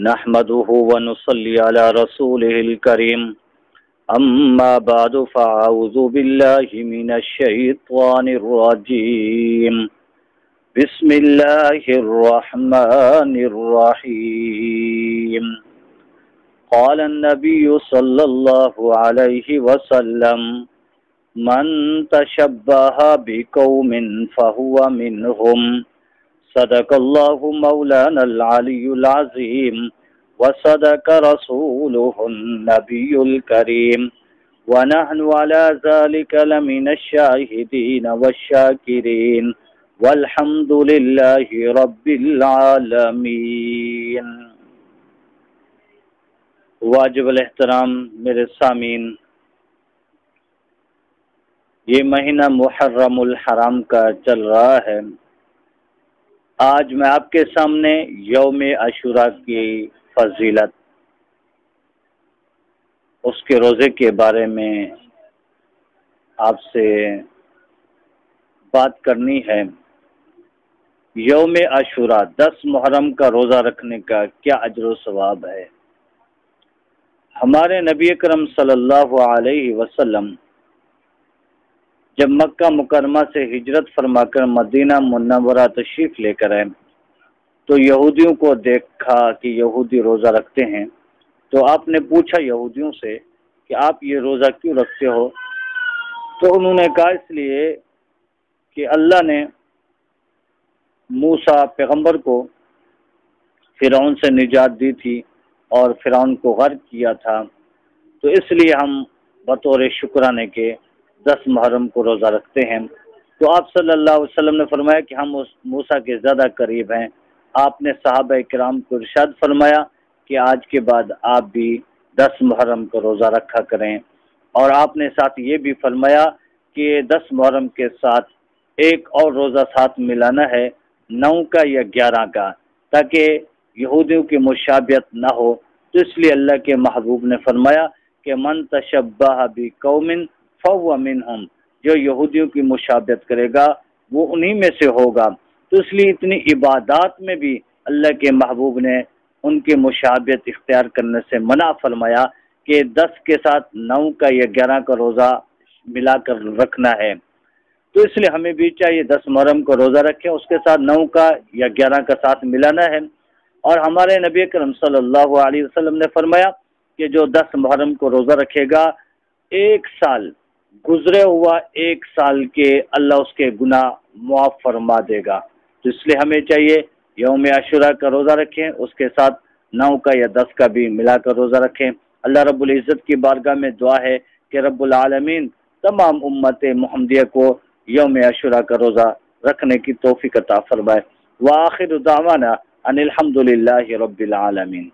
نحمده ونصلي على رسوله الكريم أما بعد فأعوذ بالله من الشيطان الرجيم بسم الله الرحمن الرحيم قال النبي صلى الله عليه وسلم من تشبه بقوم فهو منهم صدق الله مولانا العلي العظيم وصدق رسوله النبي الكريم ونحن على ذلك لمن الشاهدين والشاكرين والحمد لله رب العالمين۔ واجب الاحترام میرے سامعین، یہ مہینہ محرم الحرام کا چل رہا ہے۔ آج میں آپ کے سامنے یوم عاشوراء کی فضیلت، اس کے روزے کے بارے میں آپ سے بات کرنی ہے۔ یوم عاشوراء 10 محرم کا روزہ رکھنے کا کیا اجر و ثواب ہے؟ ہمارے نبی اکرم صلی اللہ علیہ وسلم جب مکہ مکرمہ سے ہجرت فرما کر مدینہ منورہ تشریف لے کر آئے تو یہودیوں کو دیکھا کہ یہودی روزہ رکھتے ہیں، تو آپ نے پوچھا یہودیوں سے کہ آپ یہ روزہ کیوں رکھتے ہو؟ تو انہوں نے کہا اس لیے کہ اللہ نے موسیٰ پیغمبر کو فرعون سے نجات دی تھی اور فرعون کو غرق کیا تھا، تو اس لیے ہم بطور شکرانے کے 10 محرم کو روزہ رکھتے ہیں۔ تو آپ صلی اللہ علیہ وسلم نے فرمایا کہ ہم اس موسیٰ کے زیادہ قریب ہیں۔ آپ نے صحابہ کرام کو ارشاد فرمایا کہ آج کے بعد آپ بھی 10 محرم کو روزہ رکھا کریں، اور آپ نے ساتھ یہ بھی فرمایا کہ 10 محرم کے ساتھ ایک اور روزہ ساتھ ملانا ہے، 9 کا یا 11 کا، تاکہ یہودیوں کی مشابہت نہ ہو۔ تو اس لیے اللہ کے محبوب نے فرمایا کہ من تشبہ بقوم فهو منهم، جو یہودیوں کی مشابہت کرے گا وہ انہی میں سے ہوگا۔ تو اس لیے اتنی عبادات میں بھی اللہ کے محبوب نے ان کی مشابہت اختیار کرنے سے منع فرمایا کہ 10 کے ساتھ 9 کا یا 11 کا روزہ ملا کر رکھنا ہے۔ تو اس لیے ہمیں بھی چاہیے 10 محرم کو روزہ رکھیں، اس کے ساتھ 9 کا یا 11 کا ساتھ ملانا ہے۔ اور ہمارے نبی اکرم صلی اللہ علیہ وسلم نے فرمایا کہ جو 10 محرم کو روزہ رکھے گا، 1 سال گزرے ہوا 1 سال کے اللہ اس کے گناہ معاف فرما دے گا۔ تو اس لیے ہمیں چاہیے یوم عاشوراء کا روزہ رکھیں، اس کے ساتھ 9 کا یا 10 کا بھی ملا کر روزہ رکھیں۔ اللہ رب العزت کی بارگاہ میں دعا ہے کہ رب العالمین تمام امت محمدیہ کو یوم عاشوراء کا روزہ رکھنے کی توفیق عطا فرمائے۔ وآخر دعوانا ان الحمد للہ رب العالمین۔